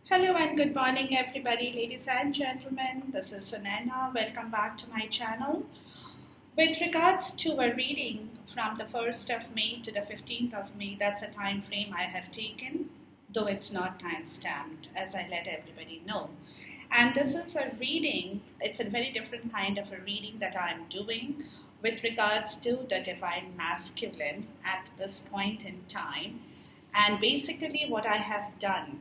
Hello and good morning, everybody, ladies and gentlemen. This is Sunana. Welcome back to my channel. With regards to a reading from the 1st of May to the 15th of May, that's a time frame I have taken, though it's not time stamped, as I let everybody know. And this is a reading, it's a very different kind of a reading that I'm doing with regards to the divine masculine at this point in time. And basically, what I have done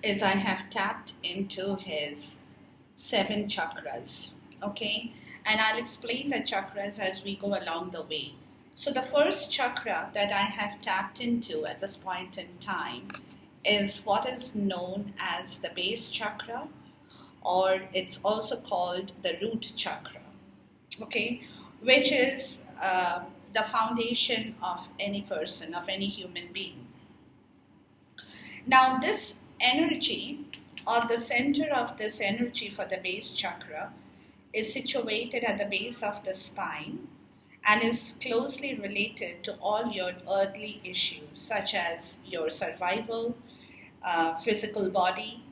is I have tapped into his 7 chakras, okay? And I'll explain the chakras as we go along the way. So the first chakra that I have tapped into at this point in time is what is known as the base chakra, or it's also called the root chakra, okay? Which is the foundation of any person, of any human being. Now, this energy, or the center of this energy for the base chakra, is situated at the base of the spine and is closely related to all your earthly issues, such as your survival, physical body,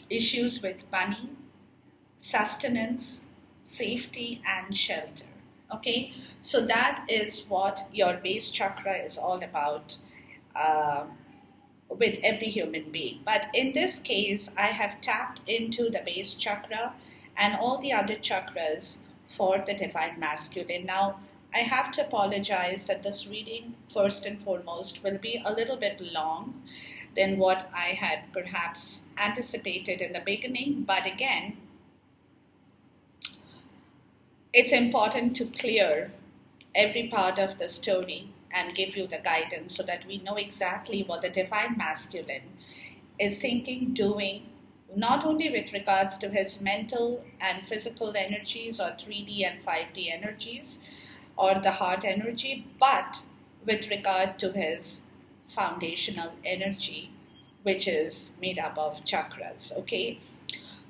issues with money, sustenance, safety, and shelter. Okay, so that is what your base chakra is all about. With every human being. But in this case, I have tapped into the base chakra and all the other chakras for the divine masculine. Now, I have to apologize that this reading, first and foremost, will be a little bit long than what I had perhaps anticipated in the beginning. But again, it's important to clear every part of the story and give you the guidance so that we know exactly what the divine masculine is thinking, doing, not only with regards to his mental and physical energies or 3D and 5D energies or the heart energy, but with regard to his foundational energy, which is made up of chakras, okay?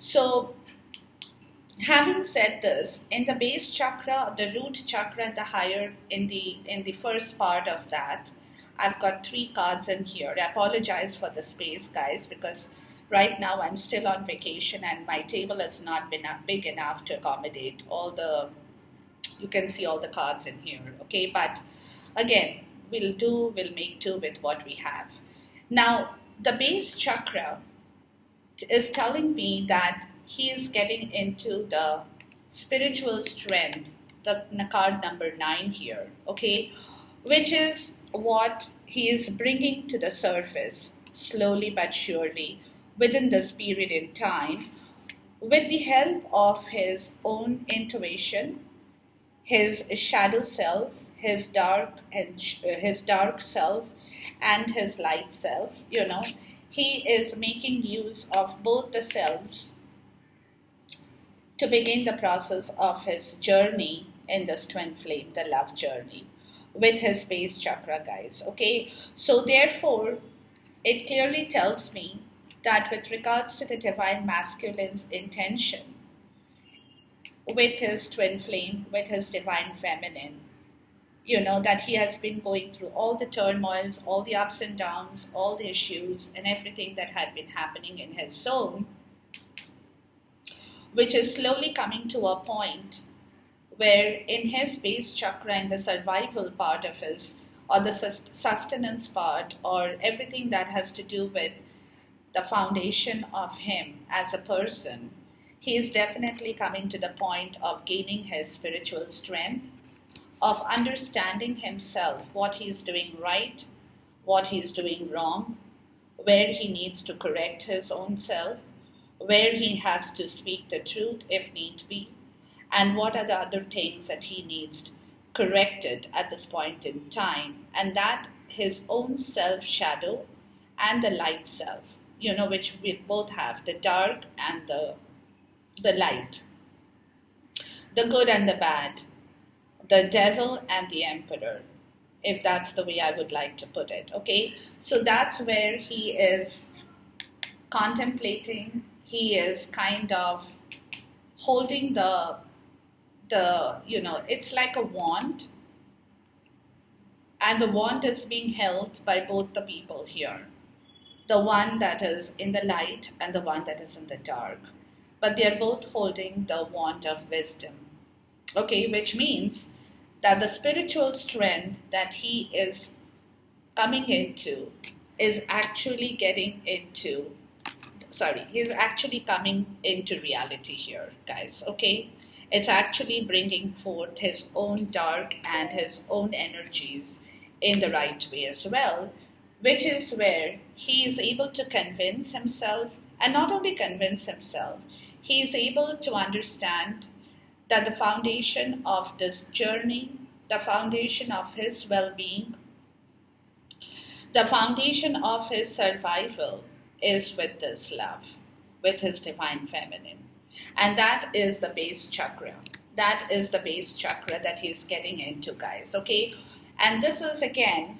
So, having said this, in the base chakra, the root chakra, the higher, in the first part of that, I've got 3 cards in here. I apologize for the space, guys, because right now I'm still on vacation and my table has not been big enough to accommodate you can see all the cards in here, okay? But again, we'll make do with what we have. Now, the base chakra is telling me that he is getting into the spiritual strength, the card number 9 here, okay, which is what he is bringing to the surface slowly but surely within this period in time with the help of his own intuition, his shadow self, his dark self, and his light self. He is making use of both the selves to begin the process of his journey in this twin flame, the love journey, with his base chakra, guys. Okay, so therefore, it clearly tells me that with regards to the divine masculine's intention with his twin flame, with his divine feminine, that he has been going through all the turmoils, all the ups and downs, all the issues, and everything that had been happening in his soul, which is slowly coming to a point where in his base chakra, in the survival part of his, or the sustenance part, or everything that has to do with the foundation of him as a person, he is definitely coming to the point of gaining his spiritual strength, of understanding himself, what he is doing right, what he is doing wrong, where he needs to correct his own self, where he has to speak the truth if need be, and what are the other things that he needs corrected at this point in time, and that his own self shadow and the light self, which we both have, the dark and the light, the good and the bad, the devil and the emperor, if that's the way I would like to put it, okay? So that's where he is contemplating. He is kind of holding it's like a wand, and the wand is being held by both the people here. the one that is in the light and the one that is in the dark. But they are both holding the wand of wisdom. Okay, which means that the spiritual strength that he is coming into is actually he's actually coming into reality here, guys, okay? It's actually bringing forth his own dark and his own energies in the right way as well, which is where he is able to convince himself, and not only convince himself, he is able to understand that the foundation of this journey, the foundation of his well being, the foundation of his survival is with this love, with his divine feminine. And that is the base chakra. That is the base chakra that he's getting into, guys, okay? And this is, again,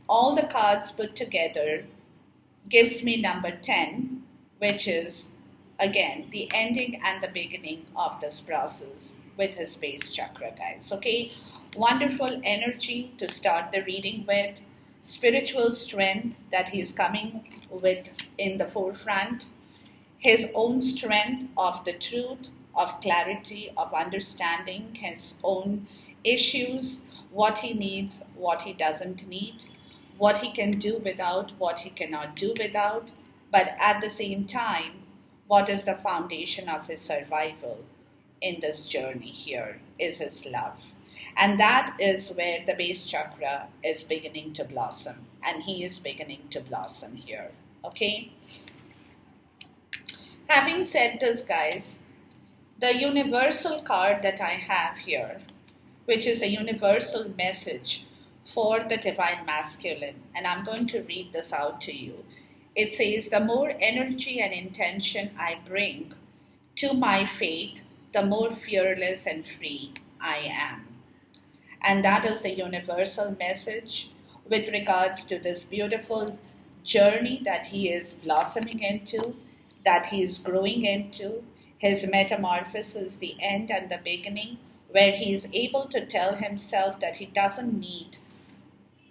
all the cards put together gives me number 10, which is, again, the ending and the beginning of this process with his base chakra, guys, okay? Wonderful energy to start the reading with. Spiritual strength that he's coming with in the forefront, his own strength of the truth, of clarity, of understanding his own issues, what he needs, what he doesn't need, what he can do without, what he cannot do without, but at the same time, what is the foundation of his survival in this journey here is his love. And that is where the base chakra is beginning to blossom. And he is beginning to blossom here. Okay? Having said this, guys, the universal card that I have here, which is a universal message for the divine masculine, and I'm going to read this out to you. It says, the more energy and intention I bring to my faith, the more fearless and free I am. And that is the universal message with regards to this beautiful journey that he is blossoming into, that he is growing into, his metamorphosis, the end and the beginning, where he is able to tell himself that he doesn't need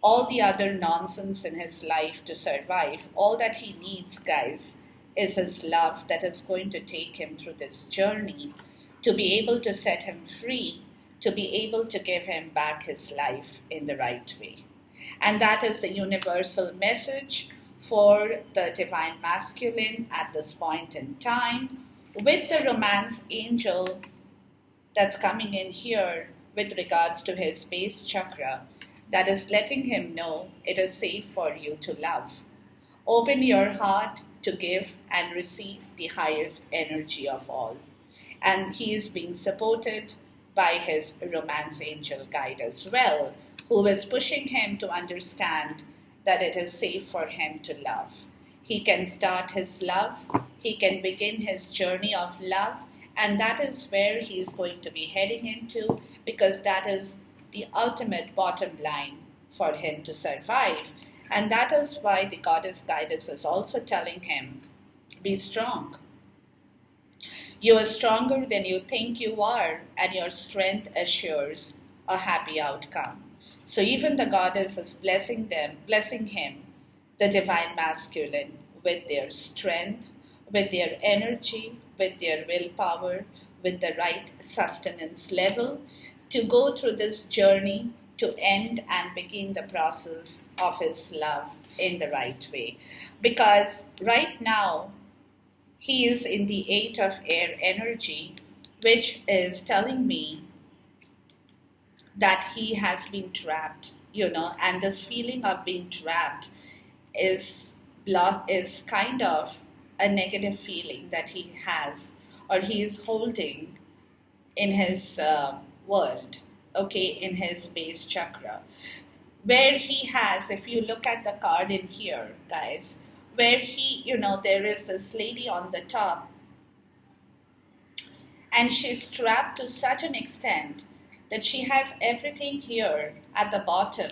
all the other nonsense in his life to survive. All that he needs, guys, is his love that is going to take him through this journey, to be able to set him free, to be able to give him back his life in the right way. And that is the universal message for the divine masculine at this point in time, with the romance angel that's coming in here with regards to his base chakra, that is letting him know it is safe for you to love. Open your heart to give and receive the highest energy of all. And he is being supported by his romance angel guide as well, who is pushing him to understand that it is safe for him to love. He can start his love, he can begin his journey of love, and that is where he is going to be heading into, because that is the ultimate bottom line for him to survive. And that is why the goddess guidance is also telling him, be strong. You are stronger than you think you are, and your strength assures a happy outcome. So even the goddess is blessing him, the divine masculine, with their strength, with their energy, with their willpower, with the right sustenance level, to go through this journey to end and begin the process of his love in the right way. Because right now, he is in the 8 of air energy, which is telling me that he has been trapped, and this feeling of being trapped is kind of a negative feeling that he has, or he is holding in his world, okay, in his base chakra, where he has, if you look at the card in here, guys, where he, there is this lady on the top, and she's trapped to such an extent that she has everything here at the bottom,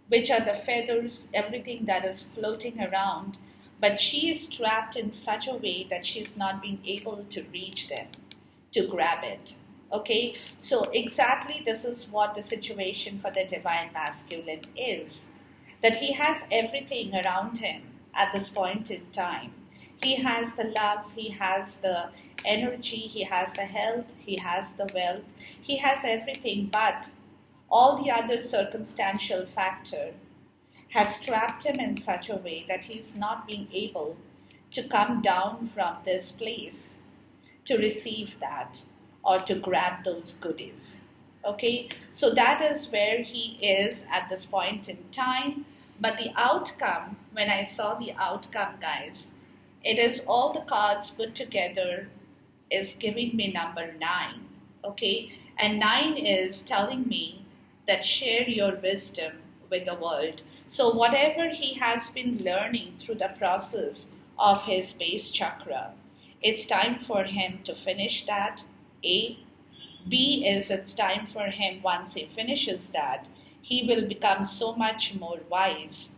which are the feathers, everything that is floating around, but she is trapped in such a way that she's not being able to reach them, to grab it. Okay, so exactly this is what the situation for the divine masculine is, that he has everything around him, at this point in time. He has the love, he has the energy, he has the health, he has the wealth, he has everything, but all the other circumstantial factor has trapped him in such a way that he's not being able to come down from this place to receive that or to grab those goodies. Okay, so that is where he is at this point in time. But the outcome, when I saw the outcome, guys, it is all the cards put together is giving me number 9. Okay, and 9 is telling me that share your wisdom with the world. So whatever he has been learning through the process of his base chakra, it's time for him to finish that. A. B is it's time for him, once he finishes that, he will become so much more wise,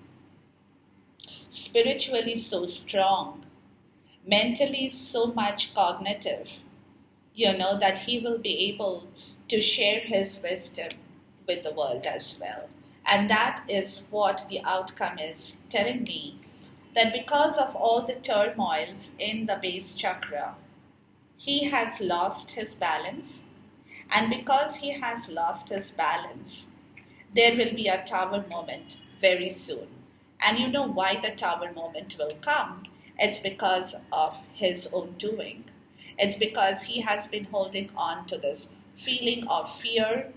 spiritually so strong, mentally so much cognitive, that he will be able to share his wisdom with the world as well. And that is what the outcome is telling me, that because of all the turmoils in the base chakra, he has lost his balance. And because he has lost his balance, there will be a tower moment very soon. And you know why the tower moment will come? It's because of his own doing. It's because he has been holding on to this feeling of fear,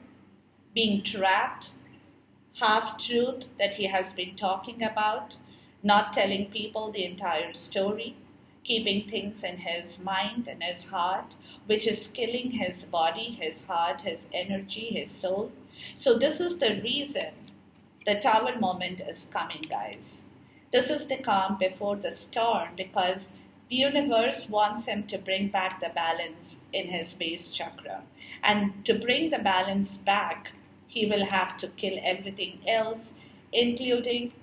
being trapped, half-truth that he has been talking about, not telling people the entire story, keeping things in his mind and his heart, which is killing his body, his heart, his energy, his soul. So this is the reason the tower moment is coming, guys. This is the calm before the storm, because the universe wants him to bring back the balance in his base chakra. And to bring the balance back, he will have to kill everything else, including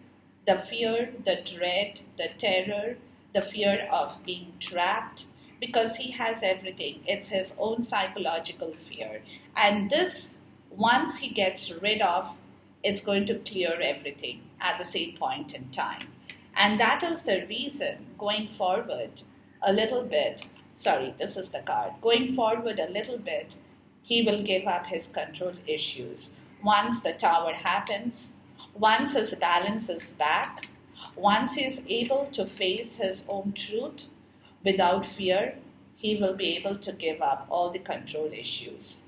the fear, the dread, the terror, the fear of being trapped, because he has everything. It's his own psychological fear. And this, once he gets rid of, it's going to clear everything at the same point in time. And that is the reason, going forward a little bit, this is the card, going forward a little bit, he will give up his control issues. Once the tower happens, once his balance is back, once he is able to face his own truth without fear, he will be able to give up all the control issues.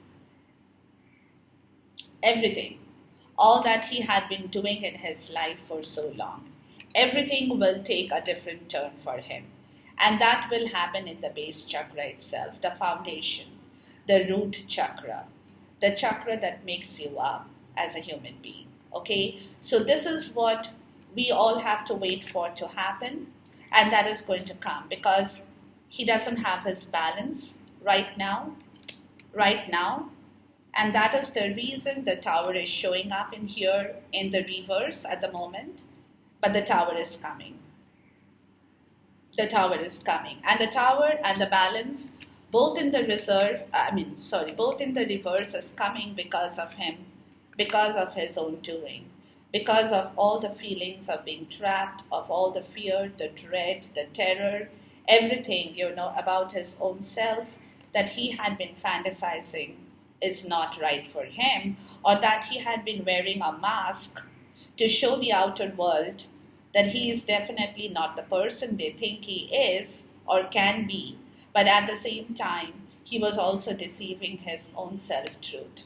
Everything, all that he had been doing in his life for so long, everything will take a different turn for him. And that will happen in the base chakra itself, the foundation, the root chakra, the chakra that makes you up as a human being. Okay, so this is what we all have to wait for to happen, and that is going to come because he doesn't have his balance right now, and that is the reason the tower is showing up in here in the reverse at the moment, but the tower is coming. The tower is coming, and the tower and the balance, both in the both in the reverse is coming because of him, because of his own doing, because of all the feelings of being trapped, of all the fear, the dread, the terror, everything, about his own self that he had been fantasizing is not right for him, or that he had been wearing a mask to show the outer world that he is definitely not the person they think he is or can be, but at the same time, he was also deceiving his own self-truth.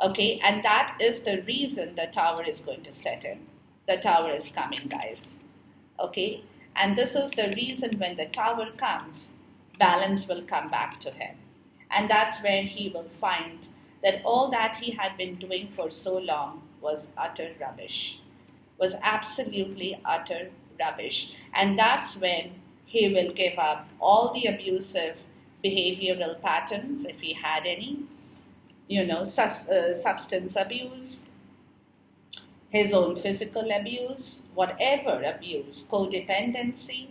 Okay, and that is the reason the tower is going to set in. The tower is coming, guys. Okay, and this is the reason when the tower comes, balance will come back to him. And that's where he will find that all that he had been doing for so long was utter rubbish, was absolutely utter rubbish. And that's when he will give up all the abusive behavioral patterns, if he had any, substance abuse, his own physical abuse, whatever abuse, codependency,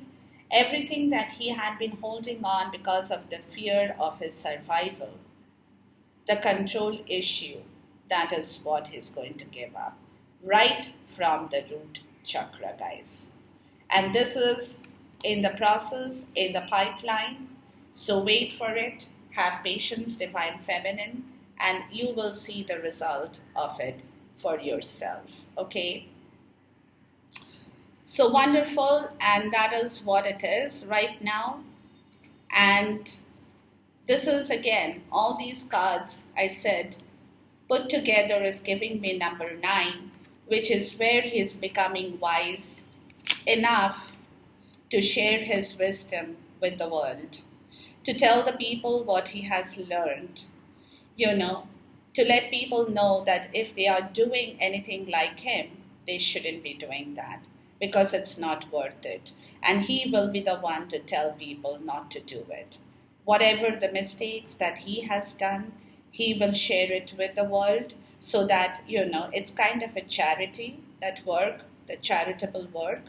everything that he had been holding on because of the fear of his survival, the control issue, that is what he's going to give up, right from the root chakra, guys. And this is in the process, in the pipeline. So wait for it, have patience, Divine Feminine, and you will see the result of it for yourself. Okay? So wonderful, and that is what it is right now. And this is again, all these cards I said put together is giving me number 9, which is where he is becoming wise enough to share his wisdom with the world, to tell the people what he has learned, to let people know that if they are doing anything like him, they shouldn't be doing that because it's not worth it. And he will be the one to tell people not to do it. Whatever the mistakes that he has done, he will share it with the world so that, it's kind of a charity, that work, the charitable work,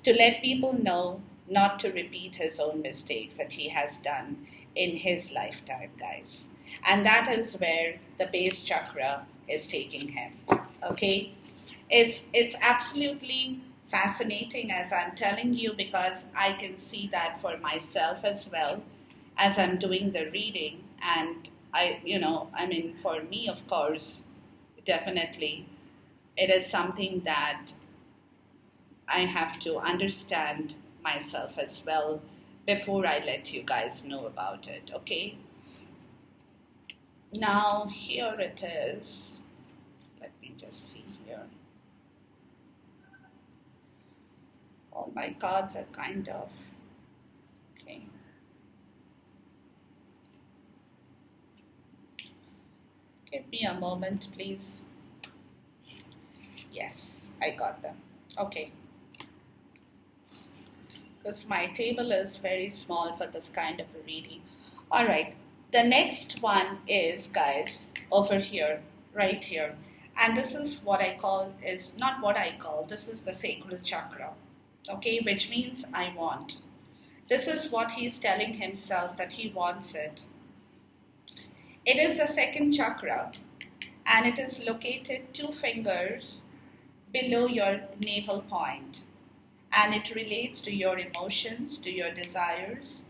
to let people know not to repeat his own mistakes that he has done in his lifetime, guys. And that is where the base chakra is taking him. Okay? It's absolutely fascinating, as I'm telling you, because I can see that for myself as well as I'm doing the reading. And for me, of course, definitely, it is something that I have to understand myself as well before I let you guys know about it, okay? Now, here it is. Let me just see here. All my cards are kind of, okay. Give me a moment, please. Yes, I got them. Okay. Because my table is very small for this kind of a reading. All right. The next one is, guys, over here, right here. And this is what I call, is not what I call, this is the sacral chakra. Okay, which means I want. This is what he's telling himself that he wants it. It is the second chakra, and it is located 2 fingers below your navel point. And it relates to your emotions, to your desires,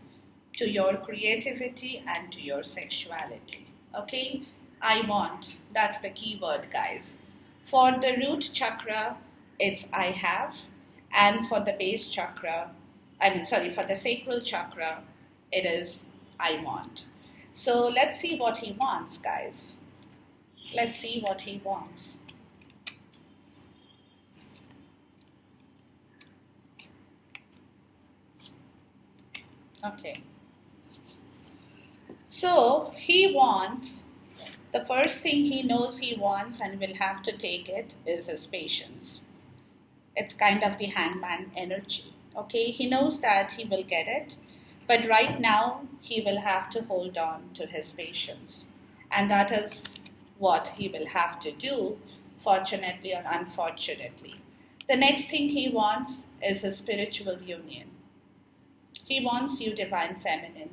to your creativity, and to your sexuality. Okay? I want. That's the key word, guys. For the root chakra, it's I have. And for the base chakra, for the sacral chakra, it is I want. So let's see what he wants, guys. Let's see what he wants. Okay. So he wants, the first thing he knows he wants and will have to take it is his patience. It's kind of the hangman energy. Okay, he knows that he will get it, but right now he will have to hold on to his patience. And that is what he will have to do, fortunately or unfortunately. The next thing he wants is a spiritual union. He wants you, Divine Feminine.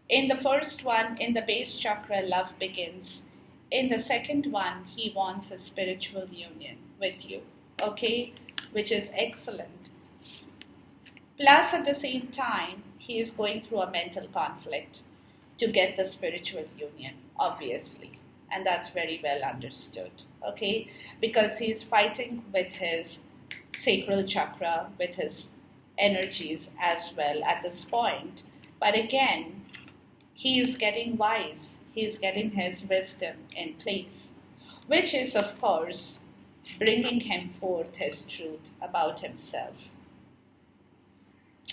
In the first one, in the base chakra, love begins. In the second one, he wants a spiritual union with you, okay? Which is excellent. Plus, at the same time, he is going through a mental conflict to get the spiritual union, obviously. And that's very well understood, okay? Because he is fighting with his sacral chakra, with his energies as well at this point. But again, he is getting wise. He is getting his wisdom in place, which is, of course, bringing him forth his truth about himself.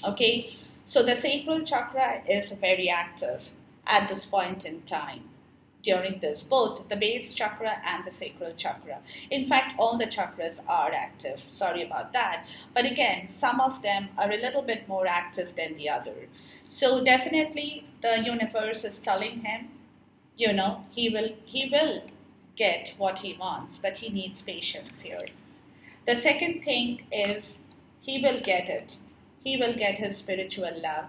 Okay, so the sacral chakra is very active at this point in time. During this, both the base chakra and the sacral chakra. In fact, all the chakras are active. Sorry about that. But again, some of them are a little bit more active than the other. So definitely the universe is telling him, he will get what he wants, but he needs patience here. The second thing is he will get it. He will get his spiritual love.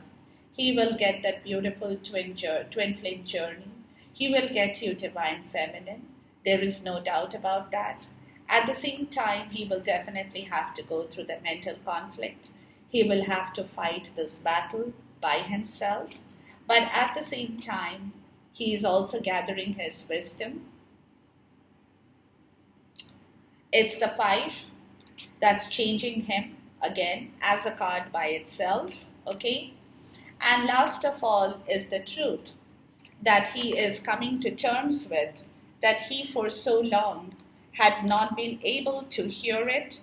He will get that beautiful twin flame journey. He will get you, Divine Feminine. There is no doubt about that. At the same time, he will definitely have to go through the mental conflict. He will have to fight this battle by himself, but at the same time, he is also gathering his wisdom. It's the 5 that's changing him again as a card by itself, okay? And last of all is the truth that he is coming to terms with, that he for so long had not been able to hear it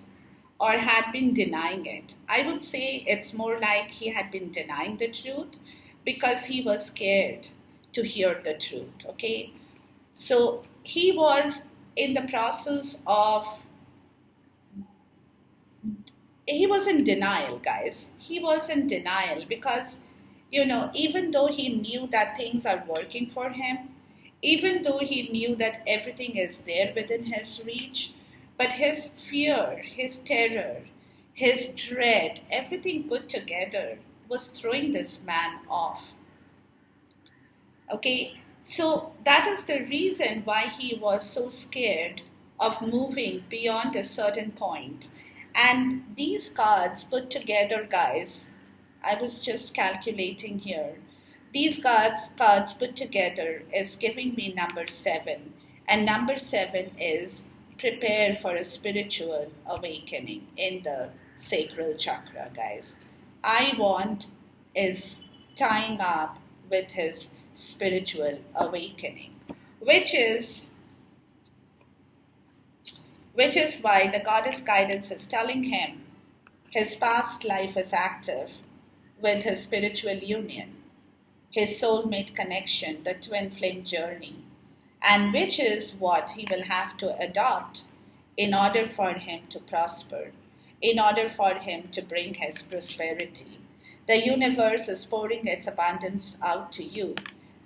or had been denying it. I would say it's more like he had been denying the truth because he was scared to hear the truth, okay? So he was in the process of, he was in denial, guys. He was in denial because, even though he knew that things are working for him, even though he knew that everything is there within his reach, but his fear, his terror, his dread, everything put together was throwing this man off. Okay, so that is the reason why he was so scared of moving beyond a certain point. And these cards put together, guys, I was just calculating here. These cards put together is giving me number 7. And number 7 is prepare for a spiritual awakening in the sacral chakra, guys. I want is tying up with his spiritual awakening, which is why the goddess guidance is telling him his past life is active with his spiritual union, his soulmate connection, the twin flame journey, and which is what he will have to adopt in order for him to prosper, in order for him to bring his prosperity. The universe is pouring its abundance out to you.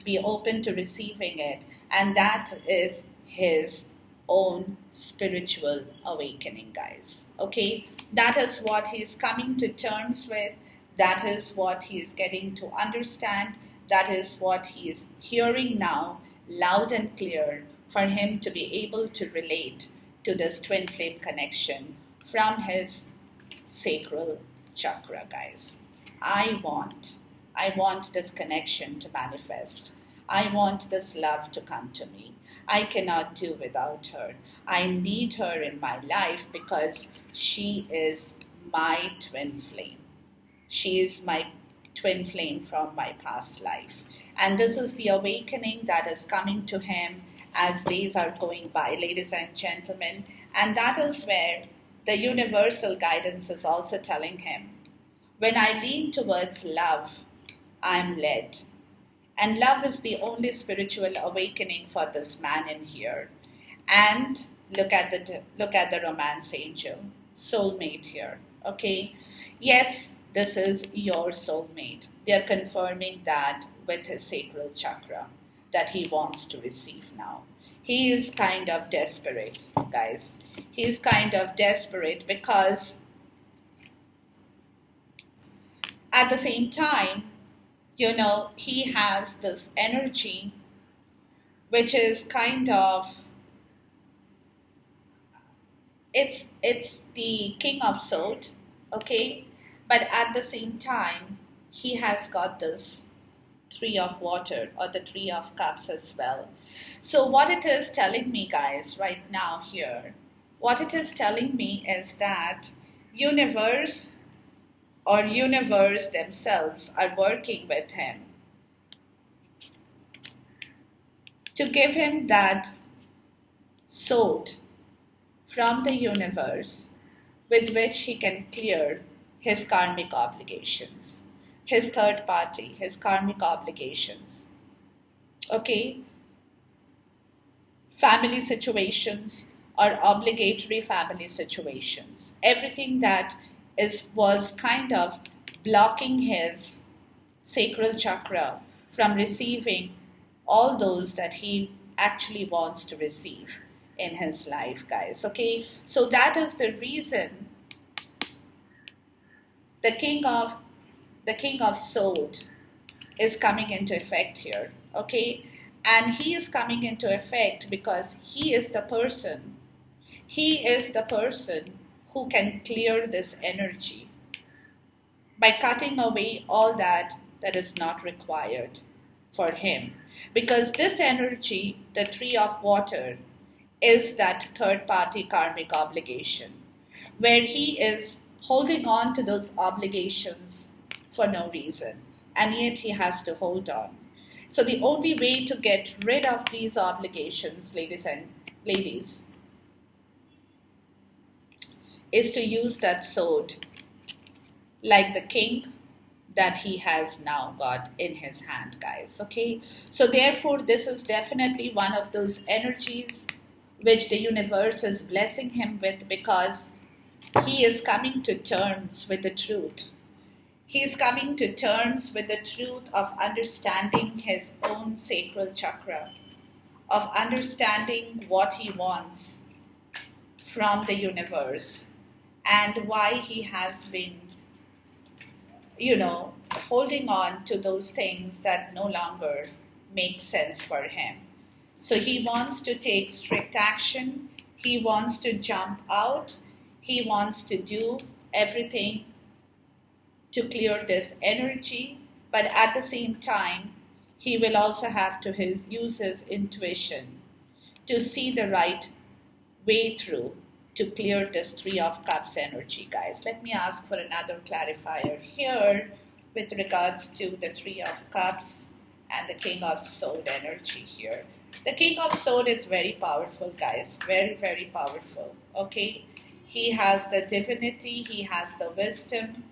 Be open to receiving it, and that is his own spiritual awakening, guys. Okay, that is what he is coming to terms with. That is what he is getting to understand. That is what he is hearing now, loud and clear, for him to be able to relate to this twin flame connection from his sacral chakra, guys. I want this connection to manifest. I want this love to come to me. I cannot do without her. I need her in my life because she is my twin flame. She is my twin flame from my past life. And this is the awakening that is coming to him as days are going by, ladies and gentlemen. And that is where the universal guidance is also telling him, when I lean towards love, I'm led. And love is the only spiritual awakening for this man in here. And look at the romance angel, soulmate here. Okay, yes, this is your soulmate. They're confirming that with his sacral chakra that he wants to receive now. He is kind of desperate, guys. He is kind of desperate because at the same time, he has this energy which is kind of, it's the King of Swords, okay? But at the same time, he has got this 3 of water or the 3 of cups as well. So what it is telling me, guys, right now here, what it is telling me is that universe themselves are working with him to give him that sword from the universe with which he can clear his karmic obligations, his third party, his karmic obligations. Okay? Family situations or obligatory family situations. Everything that was kind of blocking his sacral chakra from receiving all those that he actually wants to receive in his life, guys. Okay, so that is the reason the king of Swords is coming into effect here. Okay, and he is coming into effect because he is the person who can clear this energy. by cutting away all that is not required for him. Because this energy, the three of water, is that third party karmic obligation, where he is holding on to those obligations for no reason, and yet he has to hold on. So the only way to get rid of these obligations, ladies, is to use that sword like the king that he has now got in his hand, guys. Okay, so therefore this is definitely one of those energies which the universe is blessing him with, because he is coming to terms with the truth. He is coming to terms with the truth of understanding his own sacral chakra, of understanding what he wants from the universe, and why he has been, holding on to those things that no longer make sense for him. So he wants to take strict action. He wants to jump out. He wants to do everything to clear this energy. But at the same time, he will also have to use his intuition to see the right way through to clear this Three of Cups energy, guys. Let me ask for another clarifier here with regards to the Three of Cups and the King of Sword energy here. The King of Sword is very powerful, guys. Very, very powerful. Okay? He has the divinity. He has the wisdom.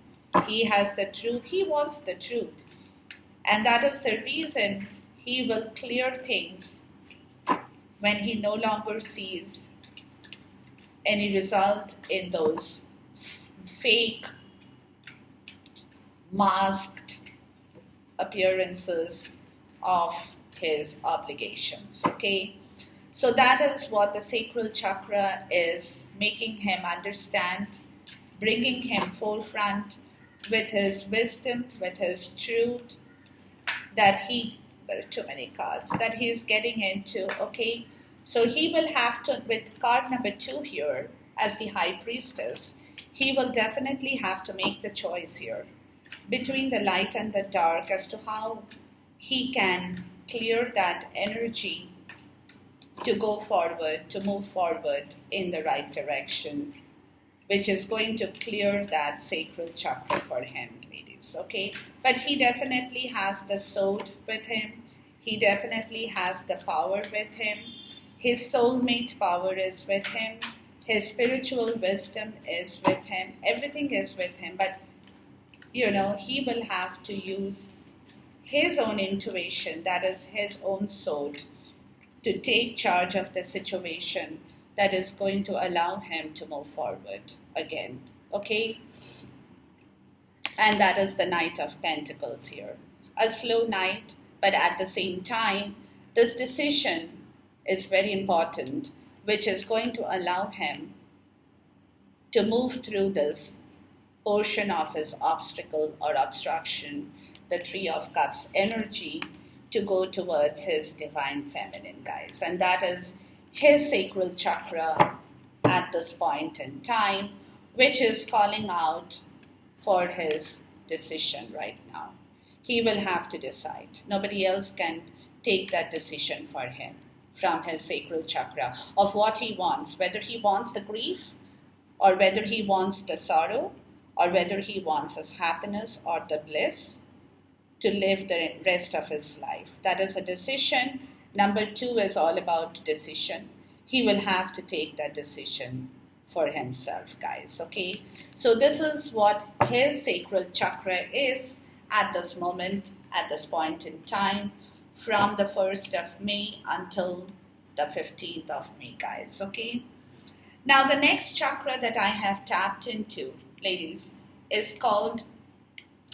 He has the truth. He wants the truth. And that is the reason he will clear things when he no longer sees any result in those fake, masked appearances of his obligations. Okay, so that is what the sacral chakra is making him understand, bringing him forefront with his wisdom, with his truth, that there are too many cards, that he is getting into. Okay, so he will have to, with card number 2 here as the High Priestess, he will definitely have to make the choice here between the light and the dark as to how he can clear that energy to go forward, to move forward in the right direction, which is going to clear that sacral chakra for him, ladies. Okay, but he definitely has the sword with him. He definitely has the power with him. His soulmate power is with him. His spiritual wisdom is with him. Everything is with him. But, he will have to use his own intuition, that is his own sword, to take charge of the situation that is going to allow him to move forward again. Okay? And that is the Knight of Pentacles here. A slow knight, but at the same time, this decision is very important, which is going to allow him to move through this portion of his obstacle or obstruction, the Three of Cups energy, to go towards his divine feminine, guys. And that is his sacral chakra at this point in time, which is calling out for his decision right now. He will have to decide. Nobody else can take that decision for him from his sacral chakra of what he wants, whether he wants the grief or whether he wants the sorrow or whether he wants his happiness or the bliss to live the rest of his life. That is a decision. Number 2 is all about decision. He will have to take that decision for himself, guys. Okay, so this is what his sacral chakra is at this moment, at this point in time, from the 1st of May until the 15th of May, guys. Okay, now the next chakra that I have tapped into, ladies, is called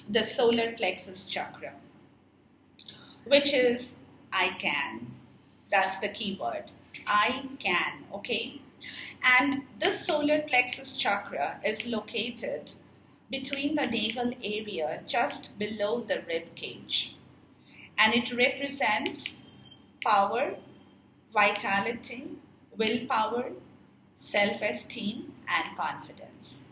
the solar plexus chakra, which is I can. That's the key word. I can. Okay, and this solar plexus chakra is located between the navel area just below the rib cage, and it represents power, vitality, willpower, self-esteem, and confidence.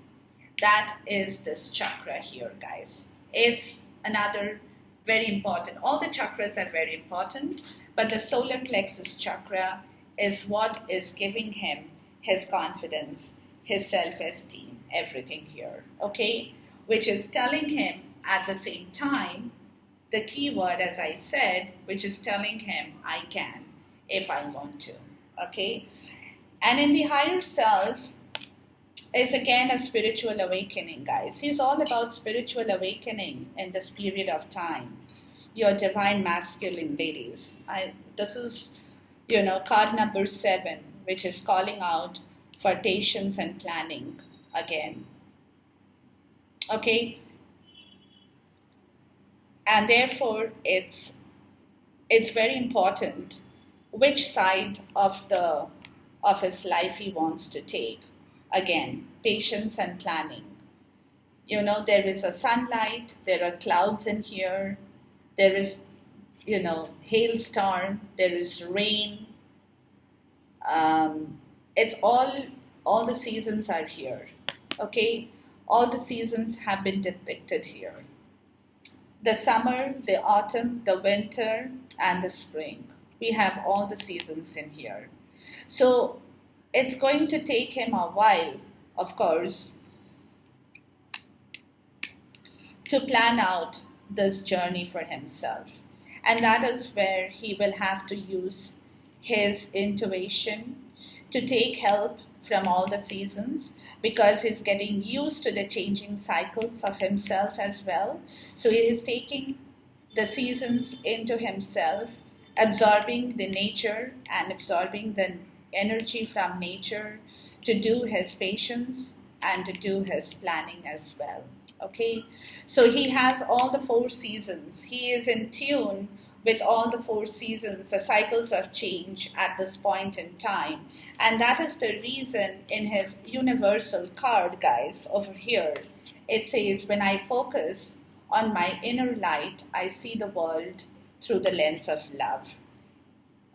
That is this chakra here, guys. It's another very important. All the chakras are very important, but the solar plexus chakra is what is giving him his confidence, his self-esteem, everything here, okay? Which is telling him at the same time, the key word, as I said, which is telling him, I can if I want to, okay? And in the higher self is again a spiritual awakening, guys. He's all about spiritual awakening in this period of time. Your divine masculine, ladies. This is, card number 7, which is calling out for patience and planning again. Okay? And therefore, it's very important which side of his life he wants to take. Again, patience and planning. There is a sunlight, there are clouds in here, there is, hailstorm, there is rain. It's all the seasons are here, okay? All the seasons have been depicted here. The summer, the autumn, the winter, and the spring. We have all the seasons in here. So it's going to take him a while, of course, to plan out this journey for himself. And that is where he will have to use his intuition to take help from all the seasons, because he's getting used to the changing cycles of himself as well. So he is taking the seasons into himself, absorbing the nature and absorbing the energy from nature to do his patience and to do his planning as well. Okay, so he has all the 4 seasons. He is in tune with all the 4 seasons, the cycles of change at this point in time. And that is the reason in his universal card, guys, over here, it says, when I focus on my inner light, I see the world through the lens of love.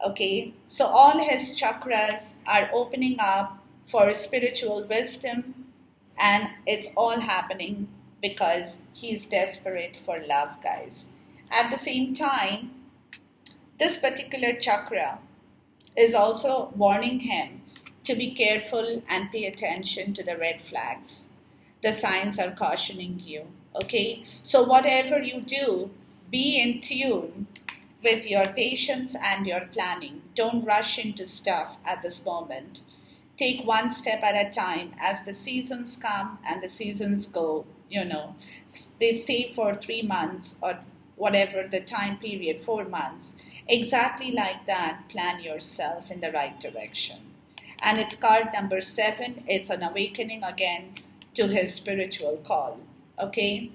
Okay, so all his chakras are opening up for spiritual wisdom, and it's all happening because he's desperate for love, guys. At the same time, this particular chakra is also warning him to be careful and pay attention to the red flags. The signs are cautioning you, okay? So whatever you do, be in tune with your patience and your planning. Don't rush into stuff at this moment. Take one step at a time. As the seasons come and the seasons go, they stay for 3 months or whatever the time period, 4 months. Exactly like that, plan yourself in the right direction. And it's card number 7. It's an awakening again to his spiritual call, okay?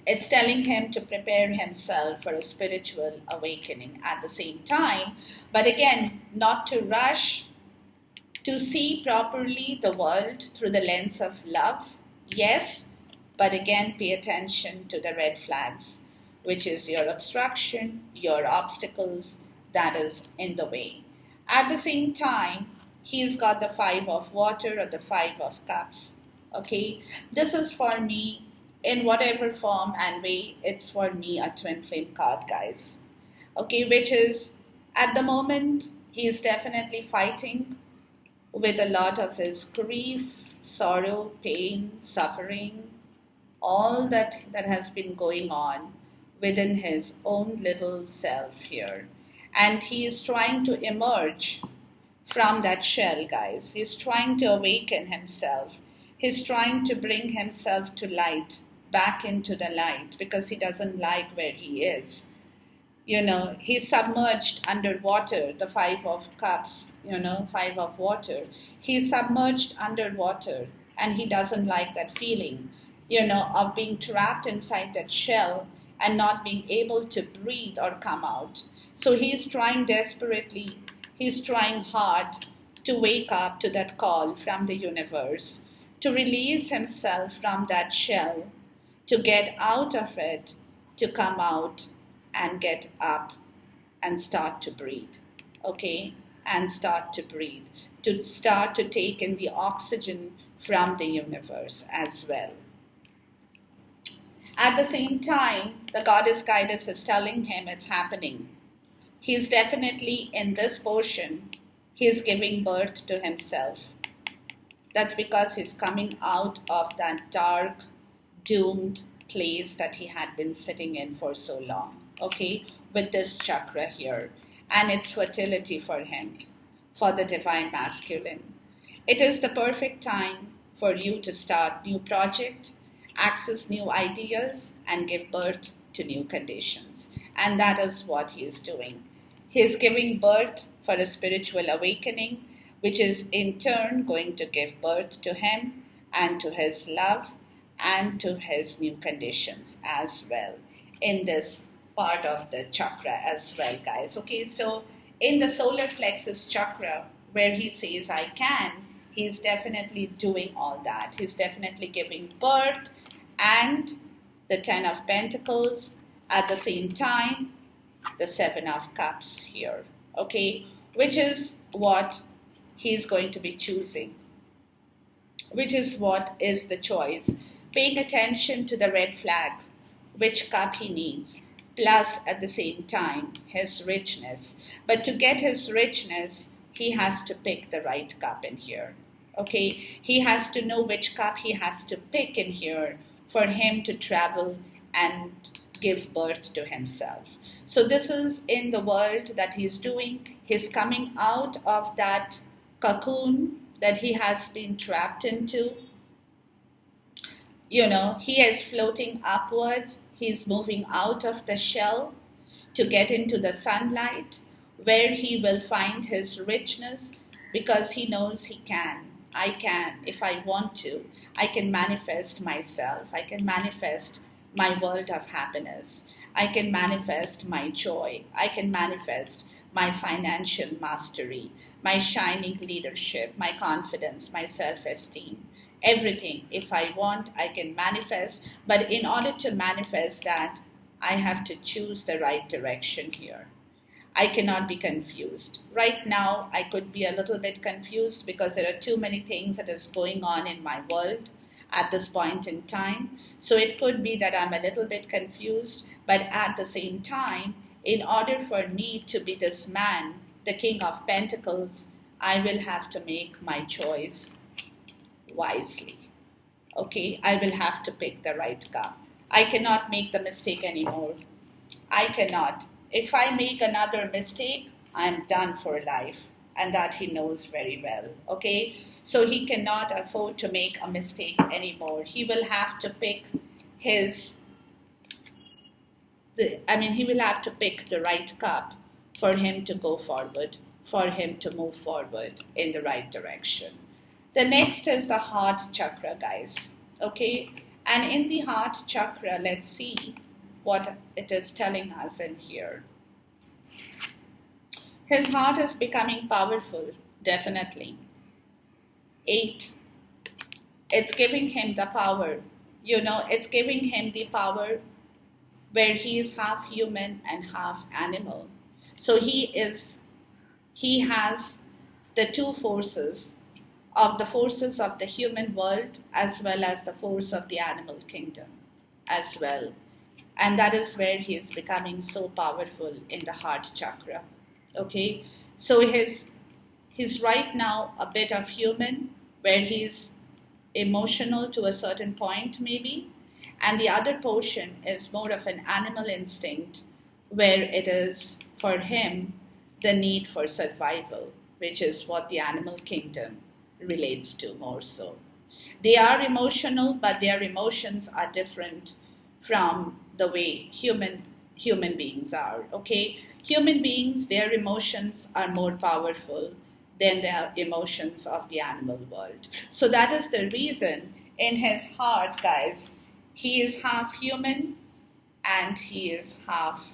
It's telling him to prepare himself for a spiritual awakening at the same time. But again, not to rush, to see properly the world through the lens of love, yes, but again, pay attention to the red flags, which is your obstruction, your obstacles that is in the way. At the same time, he's got the 5 of water or the 5 of cups, okay? This is for me, in whatever form and way, it's for me a twin flame card, guys. Okay, which is, at the moment, he's definitely fighting with a lot of his grief, sorrow, pain, suffering, all that has been going on within his own little self here. And he is trying to emerge from that shell, guys. He's trying to awaken himself. He's trying to bring himself to light, back into the light, because he doesn't like where he is. He's submerged underwater, the 5 of cups, 5 of water. He's submerged underwater, and he doesn't like that feeling, of being trapped inside that shell and not being able to breathe or come out. So he's trying desperately, he's trying hard to wake up to that call from the universe, to release himself from that shell, to get out of it, to come out and get up and start to breathe, okay? And start to breathe, to start to take in the oxygen from the universe as well. At the same time, the goddess guidance is telling him it's happening. He's definitely in this portion, he's giving birth to himself. That's because he's coming out of that dark, doomed place that he had been sitting in for so long, okay, with this chakra here. And it's fertility for him, for the divine masculine. It is the perfect time for you to start new project, access new ideas, and give birth to new conditions. And that is what he is doing. He is giving birth for a spiritual awakening, which is in turn going to give birth to him and to his love and to his new conditions as well in this part of the chakra as well, guys. Okay, so in the solar plexus chakra, where he says I can, he's definitely doing all that. He's definitely giving birth and the 10 of Pentacles at the same time, the 7 of Cups here, okay, which is what he's going to be choosing, which is what is the choice. Paying attention to the red flag, which cup he needs, plus at the same time his richness. But to get his richness, he has to pick the right cup in here, okay? He has to know which cup he has to pick in here for him to travel and give birth to himself. So this is in the world that he's doing. He's coming out of that cocoon that he has been trapped into. You know, he is floating upwards. He's moving out of the shell to get into the sunlight, where he will find his richness, because he knows he can. I can, if I want to. I can manifest myself. I can manifest my world of happiness. I can manifest my joy. I can manifest my financial mastery, my shining leadership, my confidence, my self-esteem. Everything, if I want, I can manifest. But in order to manifest that, I have to choose the right direction here. I cannot be confused. Right now, I could be a little bit confused because there are too many things that is going on in my world at this point in time. So it could be that I'm a little bit confused, but at the same time, in order for me to be this man, the King of Pentacles, I will have to make my choice wisely. Okay, I will have to pick the right cup. I cannot make the mistake anymore. I cannot. If I make another mistake, I'm done for life. And that he knows very well. Okay, so he cannot afford to make a mistake anymore. He will have to pick he will have to pick the right cup for him to go forward, for him to move forward in the right direction. The next is the heart chakra, guys. Okay, and in the heart chakra, let's see what it is telling us in here. His heart is becoming powerful, definitely. 8. It's giving him the power. You know, it's giving him the power where he is half human and half animal. So he has the two forces of the human world as well as the force of the animal kingdom as well. And that is where he is becoming so powerful in the heart chakra. Okay, so he's right now a bit of human, where he's emotional to a certain point maybe, and the other portion is more of an animal instinct, where it is for him the need for survival, which is what the animal kingdom relates to more so. They are emotional, but their emotions are different from the way human beings are, okay? Human beings, their emotions are more powerful than the emotions of the animal world. So that is the reason in his heart, guys, he is half human and he is half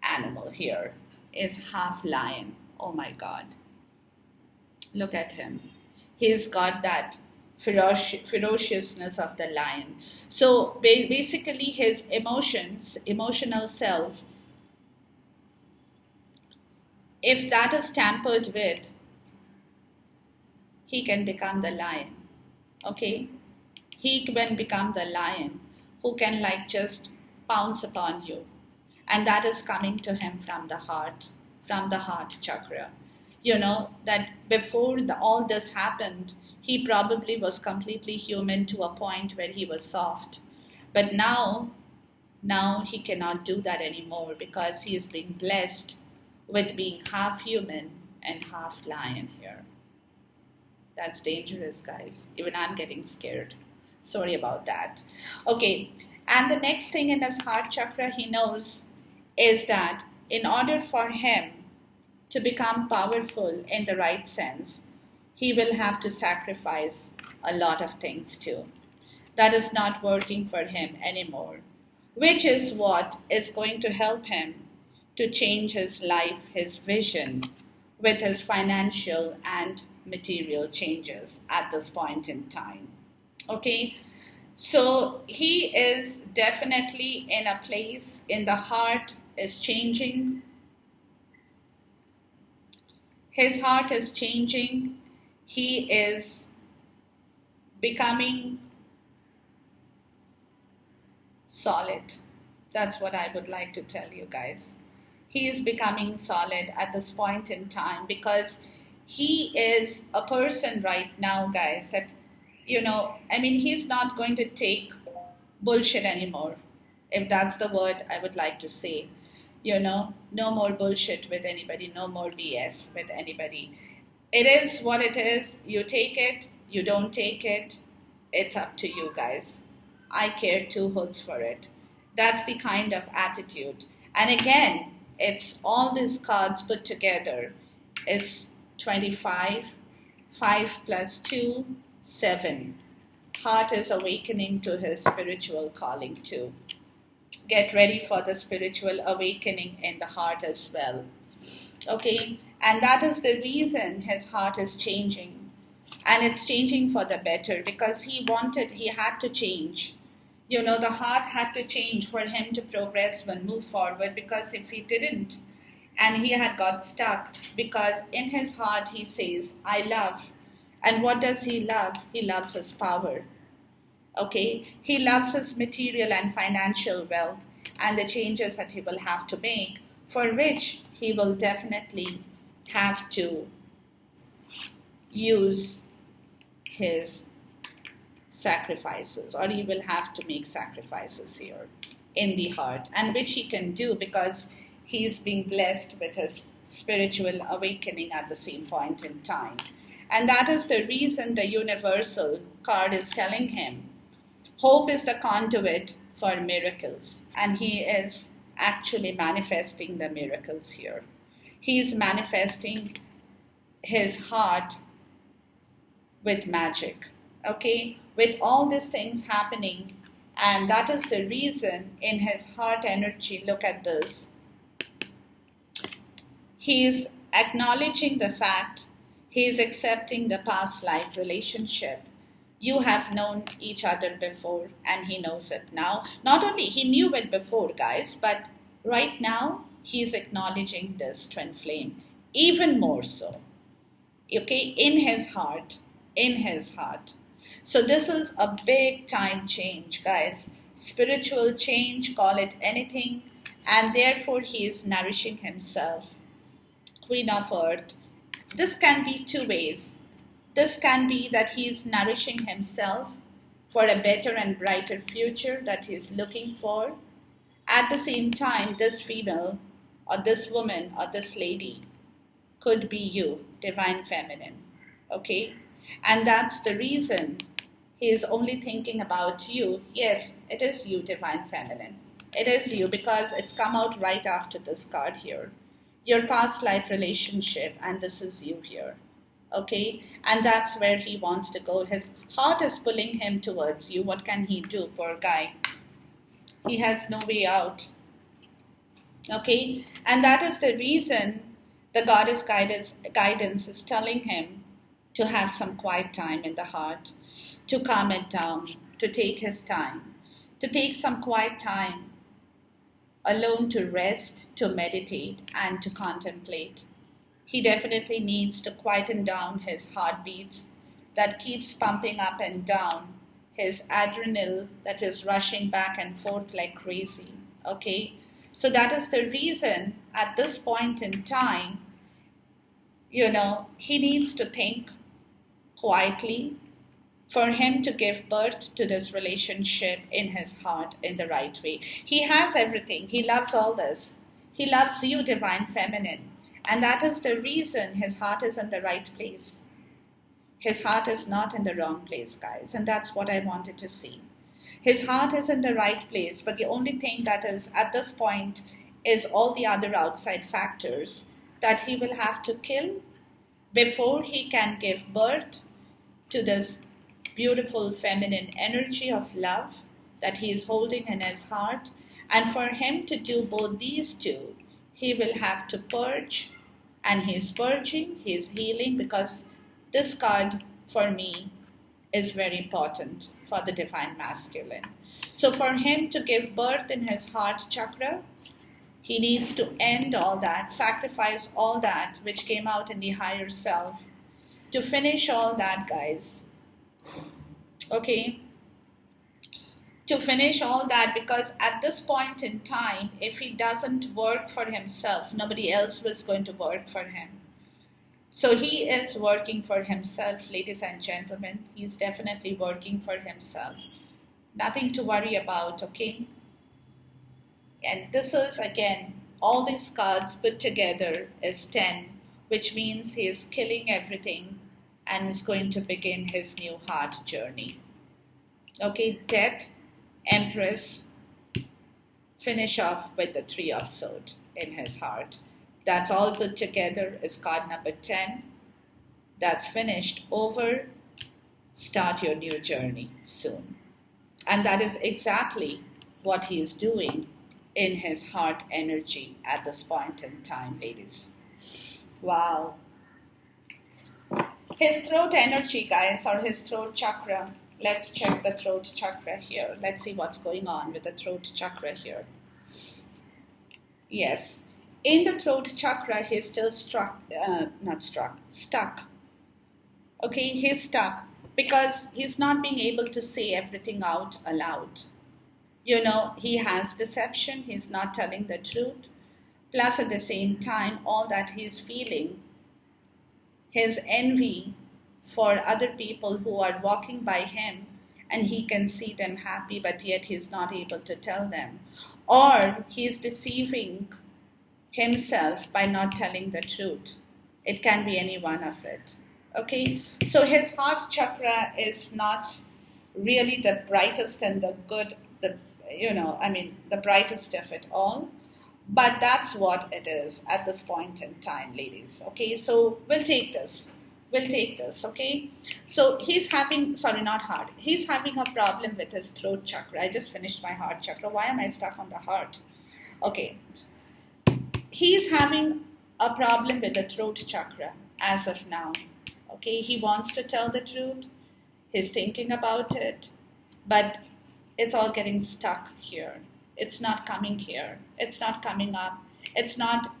animal here, is half lion. Oh my God. Look at him. He's got that ferociousness of the lion. So basically his emotional self, if that is tampered with, he can become the lion. Okay? He can become the lion who can like just pounce upon you. And that is coming to him from the heart chakra. You know, that before all this happened, he probably was completely human to a point where he was soft. But now he cannot do that anymore because he is being blessed with being half human and half lion here. That's dangerous, guys. Even I'm getting scared. Sorry about that. Okay, and the next thing in his heart chakra he knows is that in order for him to become powerful in the right sense, he will have to sacrifice a lot of things too. That is not working for him anymore, which is what is going to help him to change his life, his vision, with his financial and material changes at this point in time. Okay, so he is definitely in a place in the heart is changing. His heart is changing. He is becoming solid. That's what I would like to tell you guys. He is becoming solid at this point in time because he is a person right now, guys, that, he's not going to take bullshit anymore, if that's the word I would like to say. No more bullshit with anybody, no more BS with anybody. It is what it is. You take it, you don't take it. It's up to you, guys. I care two hoods for it. That's the kind of attitude. And again, it's all these cards put together. It's 25, 5 plus 2, 7. Heart is awakening to his spiritual calling too. Get ready for the spiritual awakening in the heart as well. Okay? And that is the reason his heart is changing. And it's changing for the better because he had to change. The heart had to change for him to progress and move forward, because if he didn't, and he had got stuck, because in his heart he says, I love. And what does he love? He loves his power. Okay? He loves his material and financial wealth and the changes that he will have to make, for which he will definitely have to use his sacrifices, or he will have to make sacrifices here in the heart, and which he can do because he is being blessed with his spiritual awakening at the same point in time. And that is the reason the universal card is telling him hope is the conduit for miracles, and he is actually manifesting the miracles here. He is manifesting his heart with magic, okay, with all these things happening. And that is the reason in his heart energy, look at this, he is acknowledging the fact, he is accepting the past life relationship. You have known each other before, and he knows it now. Not only he knew it before, guys, but right now he is acknowledging this twin flame even more so, okay, in his heart. So this is a big time change, guys. Spiritual change, call it anything. And therefore he is nourishing himself. Queen of Earth. This can be two ways. This can be that he is nourishing himself for a better and brighter future that he is looking for. At the same time, this female or this woman or this lady could be you, Divine Feminine. Okay? And that's the reason he is only thinking about you. Yes, it is you, Divine Feminine. It is you, because it's come out right after this card here. Your past life relationship, and this is you here. Okay? And that's where he wants to go. His heart is pulling him towards you. What can he do, poor guy? He has no way out. Okay? And that is the reason the goddess guidance is telling him to have some quiet time in the heart, to calm it down, to take his time, to take some quiet time alone, to rest, to meditate, and to contemplate. He definitely needs to quieten down his heartbeats that keeps pumping up and down, his adrenaline that is rushing back and forth like crazy. Okay? So that is the reason at this point in time, he needs to think quietly for him to give birth to this relationship in his heart in the right way. He has everything. He loves all this. He loves you, Divine Feminine. And that is the reason his heart is in the right place. His heart is not in the wrong place, guys. And that's what I wanted to see. His heart is in the right place, but the only thing that is at this point is all the other outside factors that he will have to kill before he can give birth to this beautiful feminine energy of love that he is holding in his heart. And for him to do both these two, he will have to purge, and he's purging, he's healing, because this card for me is very important for the Divine Masculine. So for him to give birth in his heart chakra, he needs to end all that, sacrifice all that which came out in the higher self, to finish all that, guys. Okay? To finish all that, because at this point in time, if he doesn't work for himself, nobody else was going to work for him. So he is working for himself, ladies and gentlemen. He's definitely working for himself. Nothing to worry about, okay? And this is, again, all these cards put together is 10, which means he is killing everything and is going to begin his new heart journey. Okay, Death, Empress, finish off with the 3 of Swords in his heart. That's all put together is card number 10. That's finished. Over. Start your new journey soon. And that is exactly what he is doing in his heart energy at this point in time, ladies. Wow. His throat energy, guys, or his throat chakra. Let's check the throat chakra here. Let's see what's going on with the throat chakra here. Yes. In the throat chakra, he's still stuck. Okay, he's stuck because he's not being able to say everything out aloud. He has deception. He's not telling the truth. Plus, at the same time, all that he's feeling, his envy for other people who are walking by him, and he can see them happy, but yet he's not able to tell them. Or he's deceiving himself by not telling the truth. It can be any one of it. Okay, so his heart chakra is not really the brightest and the good, the brightest of it all. But that's what it is at this point in time, ladies. Okay, so we'll take this, okay? So he's having a problem with his throat chakra. I just finished my heart chakra. Why am I stuck on the heart? Okay. He's having a problem with the throat chakra as of now. Okay, he wants to tell the truth. He's thinking about it, but it's all getting stuck here. It's not coming here. It's not coming up. It's not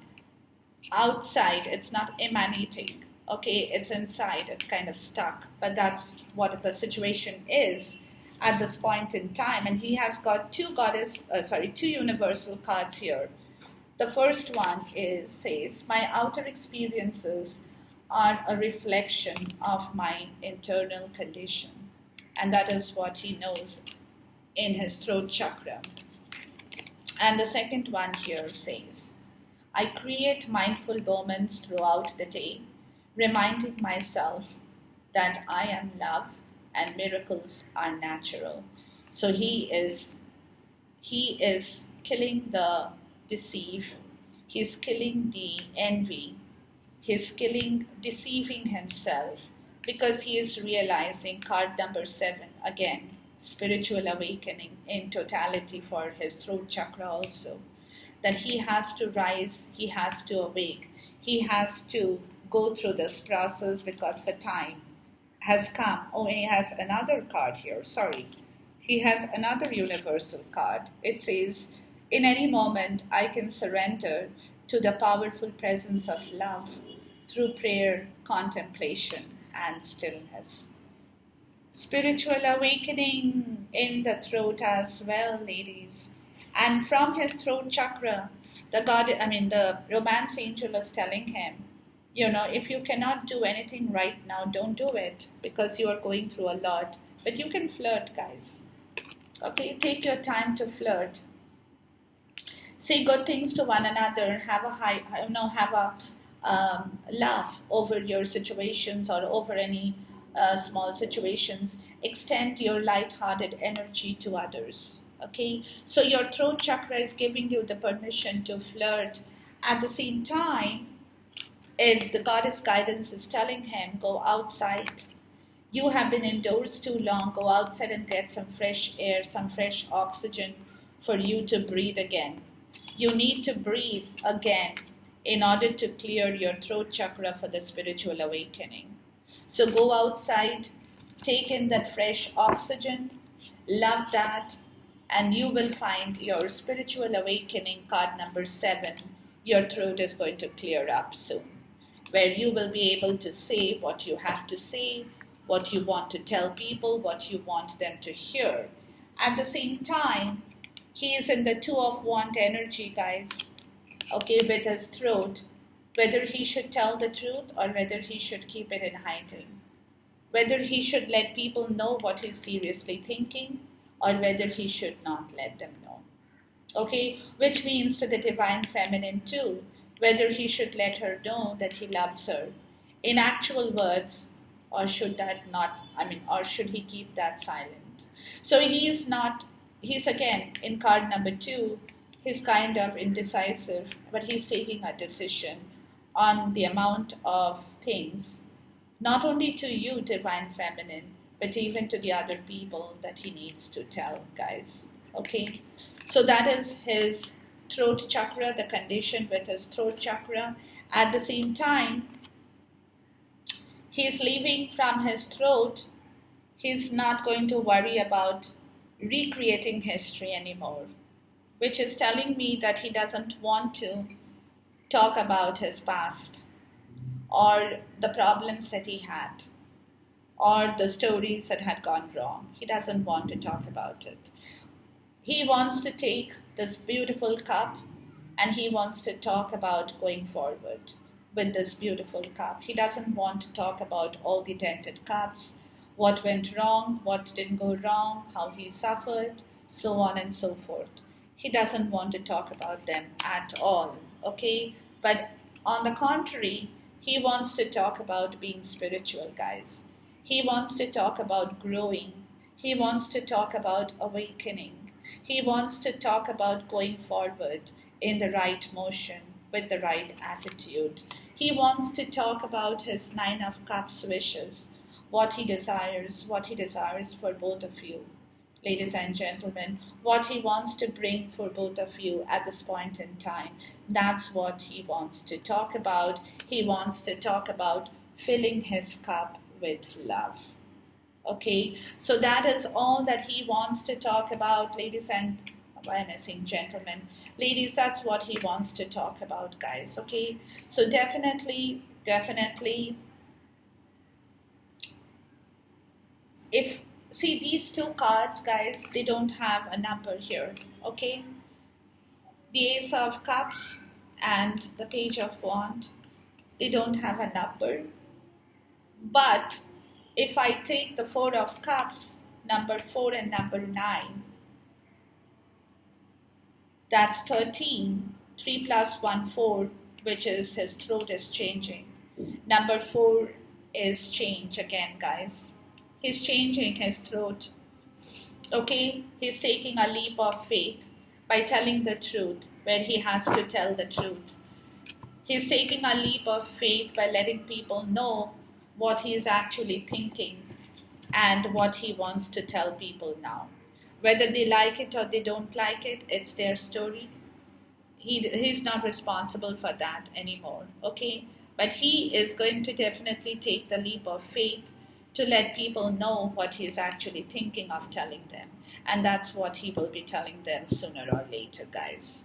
outside. It's not emanating. Okay, it's inside. It's kind of stuck. But that's what the situation is at this point in time. And he has got two universal cards here. The first one says, my outer experiences are a reflection of my internal condition. And that is what he knows in his throat chakra. And the second one here says, I create mindful moments throughout the day, reminding myself that I am love and miracles are natural. So he is killing the deceive, he's killing the envy, he's deceiving himself, because he is realizing, card number 7, again, spiritual awakening in totality for his throat chakra also, that he has to rise, he has to awake, he has to go through this process because the time has come. Oh, he has another card here, he has another universal card. It says, in any moment I can surrender to the powerful presence of love through prayer, contemplation, and stillness. Spiritual awakening in the throat as well, ladies. And from his throat chakra, the romance angel is telling him, if you cannot do anything right now, don't do it because you are going through a lot. But you can flirt, guys. Okay, take your time to flirt. Say good things to one another. Have a laugh over your situations or over any small situations. Extend your light-hearted energy to others. Okay, so your throat chakra is giving you the permission to flirt. At the same time, the goddess guidance is telling him, go outside. You have been indoors too long. Go outside and get some fresh air, some fresh oxygen for you to breathe again. You need to breathe again in order to clear your throat chakra for the spiritual awakening. So go outside, take in that fresh oxygen, love that, and you will find your spiritual awakening card number 7. Your throat is going to clear up soon, where you will be able to say what you have to say, what you want to tell people, what you want them to hear. At the same time, he is in the 2 of Wands energy, guys, okay, with his throat, whether he should tell the truth or whether he should keep it in hiding, whether he should let people know what he's seriously thinking or whether he should not let them know. Okay, which means to the divine feminine too, whether he should let her know that he loves her in actual words, or should he keep that silent? So he's again in card number 2, he's kind of indecisive, but he's taking a decision on the amount of things, not only to you, divine feminine, but even to the other people that he needs to tell, guys. Okay, so that is his throat chakra, the condition with his throat chakra. At the same time, he's leaving from his throat. He's not going to worry about recreating history anymore, which is telling me that he doesn't want to talk about his past or the problems that he had or the stories that had gone wrong. He doesn't want to talk about it. He wants to take this beautiful cup and he wants to talk about going forward with this beautiful cup. He doesn't want to talk about all the dented cups, what went wrong, what didn't go wrong, how he suffered, so on and so forth. He doesn't want to talk about them at all, okay? But on the contrary, he wants to talk about being spiritual, guys. He wants to talk about growing. He wants to talk about awakening. He wants to talk about going forward in the right motion with the right attitude. He wants to talk about his 9 of Cups wishes, what he desires for both of you, ladies and gentlemen, what he wants to bring for both of you at this point in time. That's what he wants to talk about. He wants to talk about filling his cup with love. Okay, so that is all that he wants to talk about, ladies and gentlemen. Ladies, that's what he wants to talk about, guys. Okay, so definitely, if see these 2 cards, guys, they don't have a number here. Okay, the Ace of Cups and the Page of Wands, they don't have a number. But if I take the 4 of Cups, number 4 and number 9, that's 13. 3 plus 1, 4, which is his throat is changing. Number 4 is change again, guys. He's changing his throat. Okay, he's taking a leap of faith by telling the truth where he has to tell the truth. He's taking a leap of faith by letting people know what he is actually thinking and what he wants to tell people now. Whether they like it or they don't like it, it's their story. He's not responsible for that anymore, okay? But he is going to definitely take the leap of faith to let people know what he's actually thinking of telling them. And that's what he will be telling them sooner or later, guys.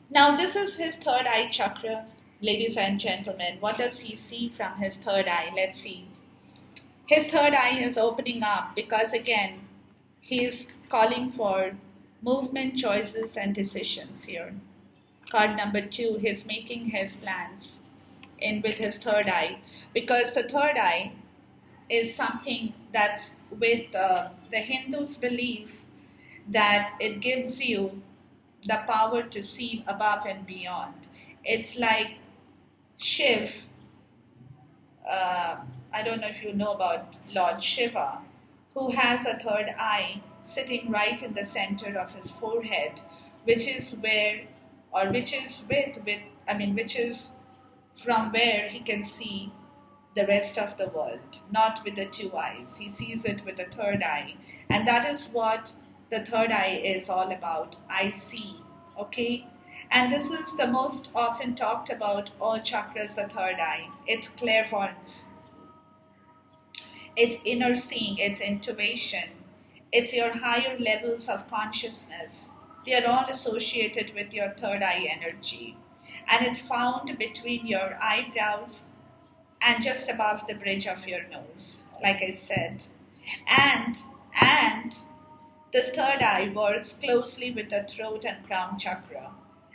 Now, this is his third eye chakra, ladies and gentlemen. What does he see from his third eye? Let's see. His third eye is opening up because, again, he is calling for movement, choices, and decisions here. Card number 2, he's making his plans in with his third eye, because the third eye is something that's with the Hindus believe that it gives you the power to see above and beyond. It's like Shiv. I don't know if you know about Lord Shiva, who has a third eye sitting right in the center of his forehead, which is where, or which is which is from where he can see the rest of the world, not with the two eyes. He sees it with the third eye. And that is what the third eye is all about. I see. Okay? And this is the most often talked about all chakras, the third eye. It's clairvoyance. It's inner seeing, it's intuition. It's your higher levels of consciousness. They are all associated with your third eye energy. And it's found between your eyebrows and just above the bridge of your nose, like I said. And this third eye works closely with the throat and crown chakra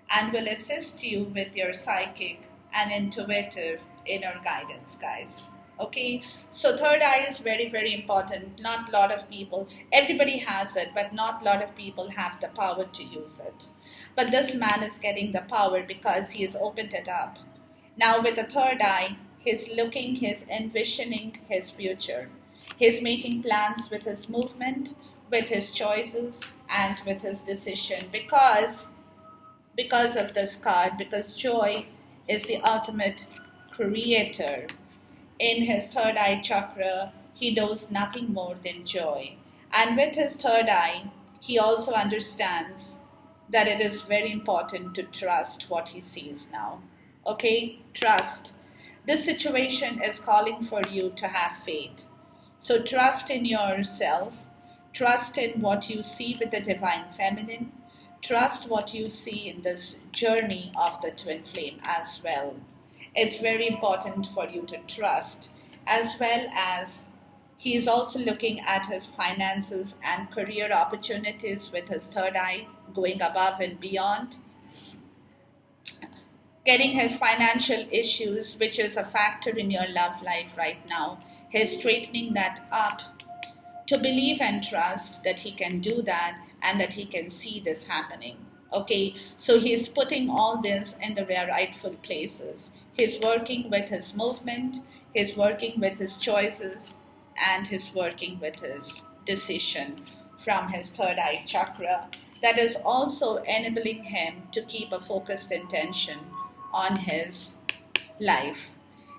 and will assist you with your psychic and intuitive inner guidance, guys. Okay, so third eye is very, very important. Not a lot of people, everybody has it, but not a lot of people have the power to use it. But this man is getting the power because he has opened it up. Now with the third eye, he's looking, he's envisioning his future. He's making plans with his movement, with his choices, and with his decision. Because of this card, because joy is the ultimate creator. In his third eye chakra, he knows nothing more than joy. And with his third eye, he also understands that it is very important to trust what he sees now. Okay? Trust. This situation is calling for you to have faith. So trust in yourself. Trust in what you see with the Divine Feminine. Trust what you see in this journey of the twin flame as well. It's very important for you to trust, as well as he is also looking at his finances and career opportunities with his third eye, going above and beyond. Getting his financial issues, which is a factor in your love life right now, he's straightening that up to believe and trust that he can do that and that he can see this happening. Okay, so he's putting all this in the rightful places. He's working with his movement, he's working with his choices, and he's working with his decision from his third eye chakra. That is also enabling him to keep a focused intention on his life.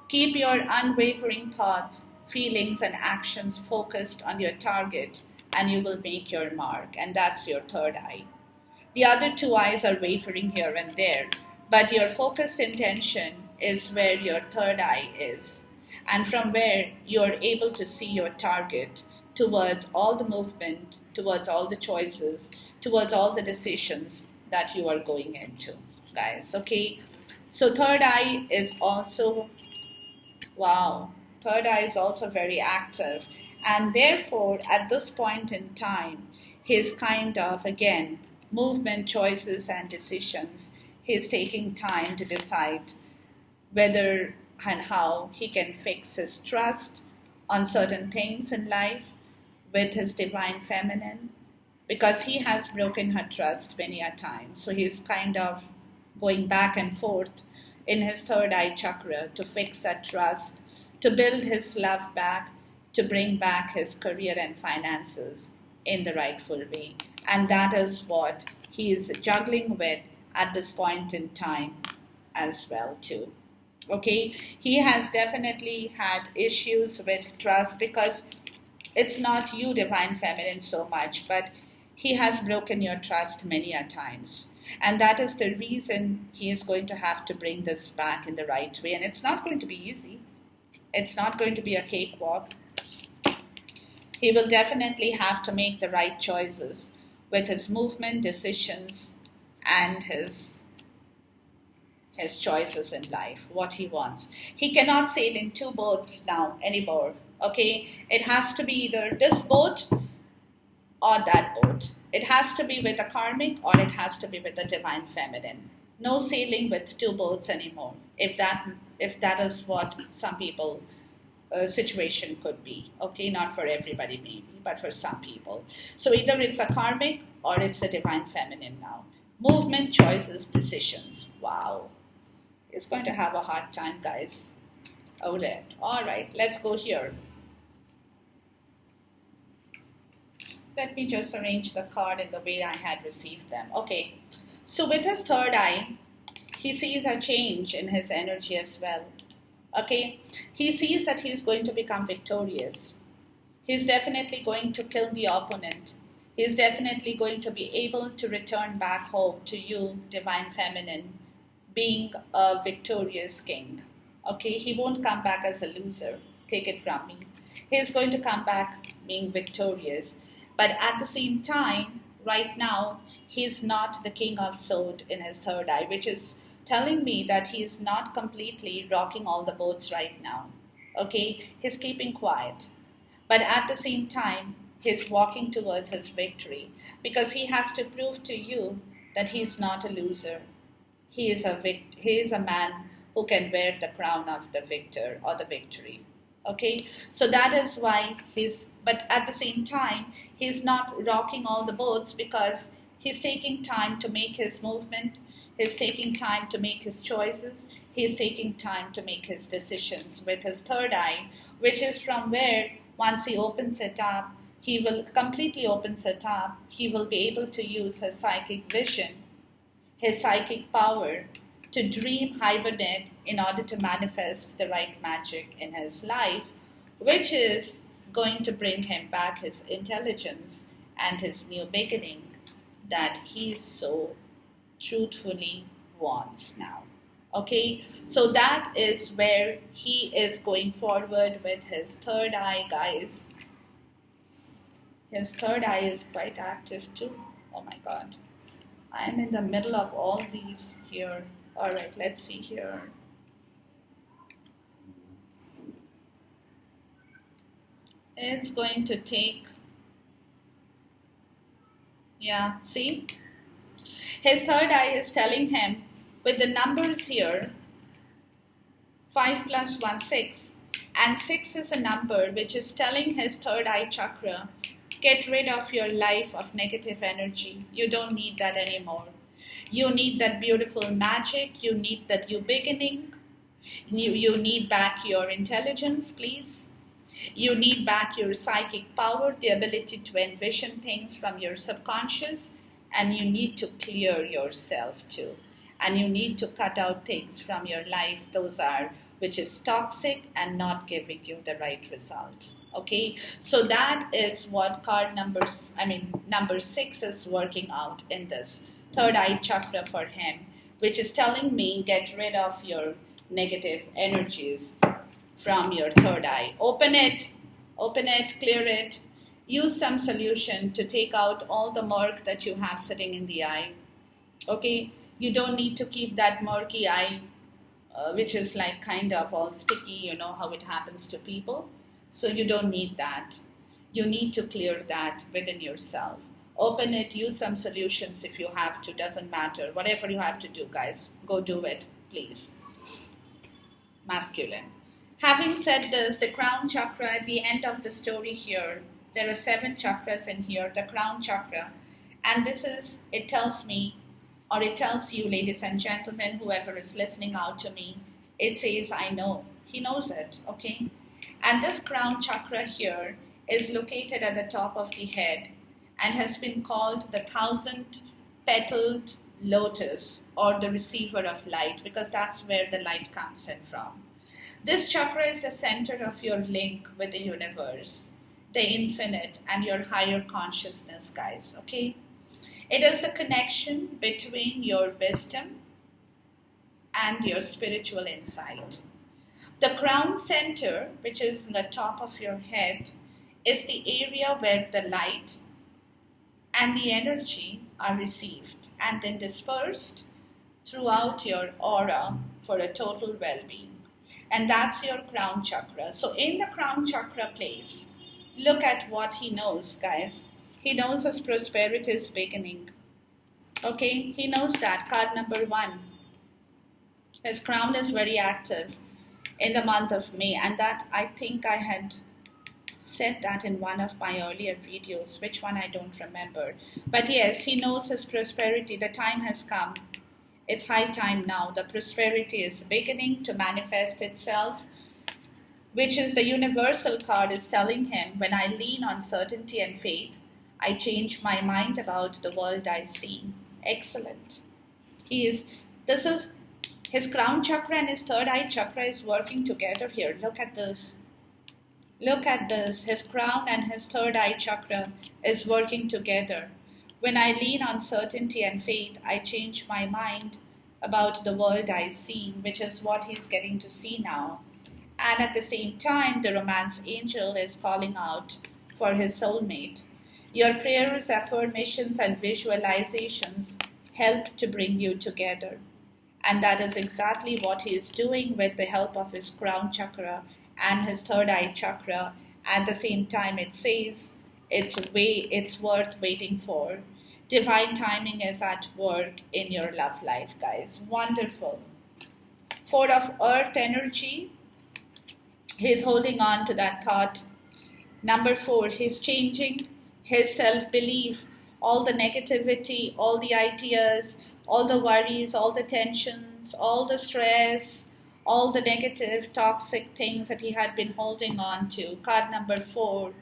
Keep your unwavering thoughts, feelings, and actions focused on your target, and you will make your mark. And that's your third eye. The other two eyes are wavering here and there, but your focused intention is where your third eye is, and from where you're able to see your target towards all the movement, towards all the choices, towards all the decisions that you are going into, guys. Okay, so third eye is also, wow, third eye is also very active, and therefore at this point in time, he's kind of, again, movement, choices, and decisions. He's taking time to decide whether and how he can fix his trust on certain things in life with his Divine Feminine, because he has broken her trust many a time. So he's kind of going back and forth in his third eye chakra to fix that trust, to build his love back, to bring back his career and finances in the rightful way. And that is what he is juggling with at this point in time as well too. Okay, he has definitely had issues with trust, because it's not you, Divine Feminine, so much, but he has broken your trust many a times. And that is the reason he is going to have to bring this back in the right way. And it's not going to be easy. It's not going to be a cakewalk. He will definitely have to make the right choices with his movement, decisions, and his choices in life, what he wants. He cannot sail in two boats now anymore. Okay, it has to be either this boat or that boat. It has to be with a karmic or it has to be with the divine feminine. No sailing with two boats anymore. If that is what some people situation could be. Okay, not for everybody maybe, but for some people. So either it's a karmic or it's the divine feminine now. Movement, choices, decisions. Wow, it's going to have a hard time, guys. OLED. All right, let's go here. Let me just arrange the card in the way I had received them. Okay, so with his third eye, he sees a change in his energy as well. Okay, he sees that he's going to become victorious. He's definitely going to kill the opponent. He's definitely going to be able to return back home to you, divine feminine, being a victorious king. Okay, he won't come back as a loser. Take it from me. He's going to come back being victorious. But at the same time, right now, he's not the king of swords in his third eye, which is telling me that he's not completely rocking all the boats right now. Okay, he's keeping quiet. But at the same time, he's walking towards his victory because he has to prove to you that he's not a loser. He is a man who can wear the crown of the victor or the victory. Okay, so that is why but at the same time, he's not rocking all the boats because he's taking time to make his movement, he's taking time to make his choices, he's taking time to make his decisions with his third eye, which is from where once he opens it up, he will completely opens it up, he will be able to use his psychic vision, his psychic power to dream, hibernate in order to manifest the right magic in his life, which is going to bring him back his intelligence and his new beginning that he so truthfully wants now. Okay, so that is where he is going forward with his third eye, guys. His third eye is quite active too. Oh my God. I am in the middle of all these here. All right, let's see here. It's going to take, yeah, see? His third eye is telling him with the numbers here, 5 plus 1, 6. And 6 is a number which is telling his third eye chakra, get rid of your life of negative energy. You don't need that anymore. You need that beautiful magic. You need that new beginning. You need back your intelligence, please. You need back your psychic power, the ability to envision things from your subconscious. And you need to clear yourself too. And you need to cut out things from your life, which is toxic and not giving you the right result. Okay, so that is what number 6 is working out in this third eye chakra for him, which is telling me get rid of your negative energies from your third eye. Open it, clear it. Use some solution to take out all the murk that you have sitting in the eye. Okay, you don't need to keep that murky eye, which is like kind of all sticky, you know how it happens to people. So you don't need that. You need to clear that within yourself. Open it, use some solutions if you have to, doesn't matter. Whatever you have to do, guys, go do it, please. Masculine. Having said this, the crown chakra at the end of the story here, there are 7 chakras in here, the crown chakra. And it tells me, or it tells you, ladies and gentlemen, whoever is listening out to me, it says, I know. He knows it, okay? And this crown chakra here is located at the top of the head and has been called the 1,000-petaled lotus or the receiver of light because that's where the light comes in from. This chakra is the center of your link with the universe, the infinite, and your higher consciousness, guys, okay? It is the connection between your wisdom and your spiritual insight. The crown center, which is in the top of your head, is the area where the light and the energy are received and then dispersed throughout your aura for a total well-being. And that's your crown chakra. So in the crown chakra place, look at what he knows, guys. He knows his prosperity is beginning. Okay, he knows that. Card number 1. His crown is very active in the month of May, and that I think I had said that in one of my earlier videos, which one I don't remember. But yes, he knows his prosperity. The time has come. It's high time now. The prosperity is beginning to manifest itself, which is the universal card is telling him, when I lean on certainty and faith, I change my mind about the world I see. Excellent. This is his crown chakra and his third eye chakra is working together here. Look at this. Look at this. His crown and his third eye chakra is working together. When I lean on certainty and faith, I change my mind about the world I see, which is what he's getting to see now. And at the same time, the romance angel is calling out for his soulmate. Your prayers, affirmations, and visualizations help to bring you together. And that is exactly what he is doing with the help of his crown chakra and his third eye chakra. At the same time, it says it's worth waiting for. Divine timing is at work in your love life, guys. Wonderful. 4 of earth energy. He's holding on to that thought. Number 4, he's changing his self-belief. All the negativity, all the ideas, all the worries, all the tensions, all the stress, all the negative, toxic things that he had been holding on to. Card number 4,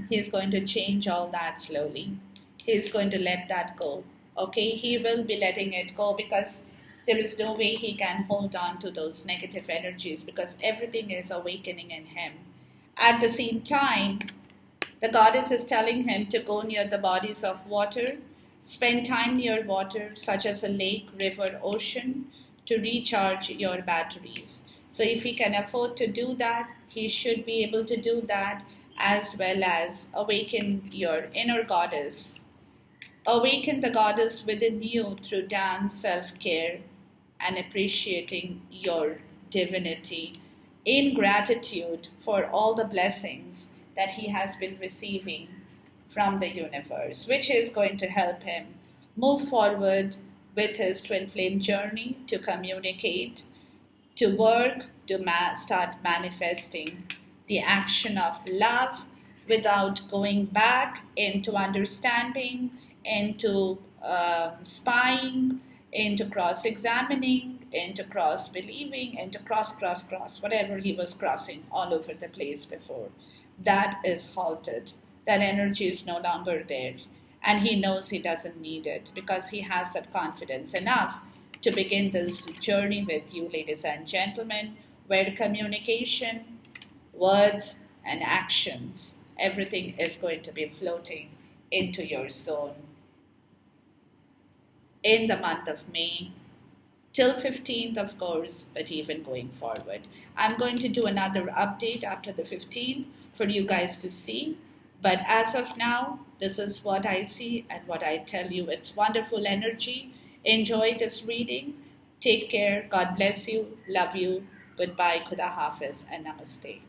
he's going to change all that slowly. He's going to let that go. Okay, he will be letting it go because there is no way he can hold on to those negative energies because everything is awakening in him. At the same time, the goddess is telling him to go near the bodies of water, spend time near water such as a lake, river, ocean to recharge your batteries. So if he can afford to do that, he should be able to do that, as well as awaken your inner goddess. Awaken the goddess within you through dance, self-care, and appreciating your divinity in gratitude for all the blessings that he has been receiving from the universe, which is going to help him move forward with his twin flame journey to communicate, to work, to start manifesting the action of love without going back into understanding, into spying, into cross-examining, into cross-believing, into cross, whatever he was crossing all over the place before. That is halted. That energy is no longer there. And he knows he doesn't need it because he has that confidence enough to begin this journey with you, ladies and gentlemen, where communication, words, and actions, everything is going to be floating into your zone in the month of May, till 15th, of course, but even going forward. I'm going to do another update after the 15th for you guys to see. But as of now, this is what I see and what I tell you. It's wonderful energy. Enjoy this reading. Take care. God bless you. Love you. Goodbye. Khuda Hafiz and Namaste.